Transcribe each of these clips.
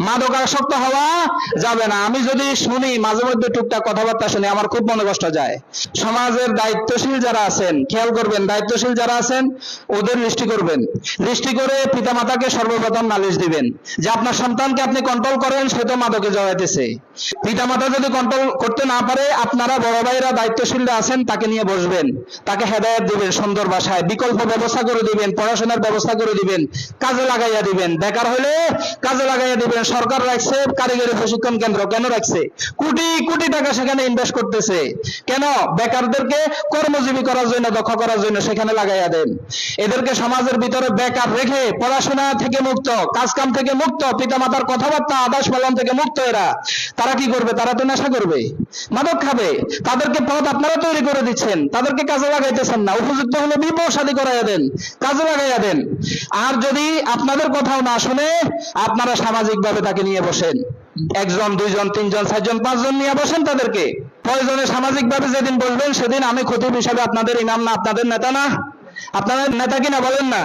মাদকাসক্ত হওয়া যাবে না। আমি যদি শুনি মাঝে মধ্যে টুকটাক কথাবার্তা শুনি, আমার খুব মনে কষ্ট যায়। সমাজের দায়িত্বশীল যারা আছেন, খেয়াল করবেন, দায়িত্বশীল যারা আছেন ওদের লিস্টি করবেন। লিস্টি করে পিতামাতাকে সর্বপ্রথম নালিশ দিবেন যে আপনার সন্তানকে আপনি কন্ট্রোল করেন, সে তো মাদকে জড়াইতেছে। পিতামাতা যদি কন্ট্রোল করতে না পারে, আপনারা বড় ভাইরা দায়িত্বশীলরা আছেন, তাকে নিয়ে বসবেন, তাকে হেদায়েত দিবেন, সুন্দর ভাষায় বিকল্প ব্যবস্থা করে দিবেন, পড়াশোনার ব্যবস্থা করে দিবেন, কাজে লাগাইয়া দিবেন। বেকার হলে কাজে লাগাইয়া দিবেন। সরকার রাখছে কারিগরি প্রশিক্ষণ কেন্দ্র, কেন রাখছে? কোটি কোটি টাকা সেখানে ইনভেস্ট করতেছে। কেন? বেকারদেরকে কর্মজীবী করার জন্য, দক্ষ করার জন্য সেখানে লাগাইয়া দেন। এদেরকে সমাজের ভিতরে বেকার রেখে পড়াশোনা থেকে মুক্ত, কাজ কাম থেকে মুক্ত, পিতামাতার কথাবার্তা আদাস পালন থেকে মুক্ত এরা, তারা কি করবে? তারা তো নেশা করবে, মাদক খাবে। তাদেরকে পথ আপনারা তৈরি করে দিচ্ছেন, তাদেরকে কাজে লাগাইতেছেন না। উপযুক্ত হলে বিবাহ শাদী করাইয়া দেন, কাজে লাগাইয়া দেন। আর যদি আপনাদের কথাও না শুনে, আপনারা সামাজিক ভাবে তাকে নিয়ে বসেন, একজন, দুইজন, তিনজন, চারজন, পাঁচজন নিয়ে বসেন তাদেরকে। প্রয়োজনে সামাজিক ভাবে যেদিন বলবেন, সেদিন আমি খতিব হিসাবে আপনাদের ইমাম না, আপনাদের নেতা না? আপনাদের নেতা কিনা বলেন না?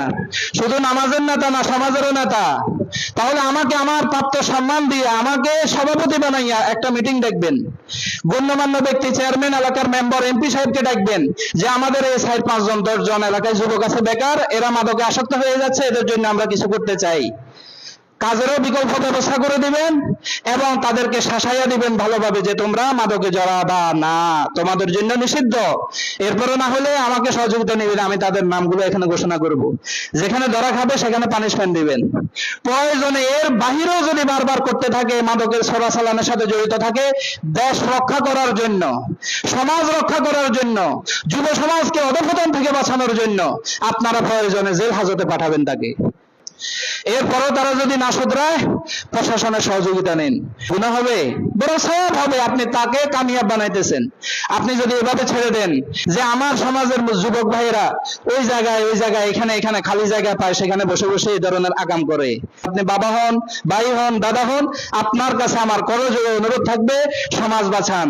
শুধু নামাজের নেতা না, সমাজেরও নেতা। তাহলে আমাকে আমার প্রাপ্ত সম্মান দিয়ে আমাকে সভাপতি বানাইয়া একটা মিটিং ডাকবেন। গণ্যমান্য ব্যক্তি, চেয়ারম্যান, এলাকার মেম্বার, এমপি সাহেবকে ডাকবেন যে আমাদের এই 4-5 জন 10 জন এলাকায় যুবক আছে বেকার, এরা মাদকে আসক্ত হয়ে যাচ্ছে, এদের জন্য আমরা কিছু করতে চাই। কাজেরও বিকল্প ব্যবস্থা করে দিবেন এবং তাদেরকে শাসাইয়া দিবেন ভালোভাবে যে তোমরা মাদকে জড়াবা না, তোমাদের জন্য নিষিদ্ধ। এরপরে না হলে আমাকে সহযোগিতা নেবেন, আমি তাদের নামগুলো এখানে ঘোষণা করব। যেখানে ধরা খাবে সেখানে পানিশমেন্ট দিবেন। প্রয়োজনে এর বাহিরেও যদি বারবার করতে থাকে, মাদকের চোরাচালানের সাথে জড়িত থাকে, দেশ রক্ষা করার জন্য, সমাজ রক্ষা করার জন্য, যুব সমাজকে অধঃপতন থেকে বাঁচানোর জন্য আপনারা প্রয়োজনে জেল হাজতে পাঠাবেন তাকে। এরপরও তারা যদি না শুধরায়, প্রশাসনের সহযোগিতা নিন। গুনাহ হবে, বড় সওয়াব হবে। আপনি তাকে কামিয়াব বানাইতেছেন। আপনি যদি এভাবে ছেড়ে দেন যে আমার সমাজের যুবক ভাইয়েরা ওই জায়গায় এখানে খালি জায়গা পায়, সেখানে বসে বসে এই ধরনের আকাম করে, আপনি বাবা হন, ভাই হন, দাদা হন, আপনার কাছে আমার করজোড়ে অনুরোধ থাকবে, সমাজ বাঁচান।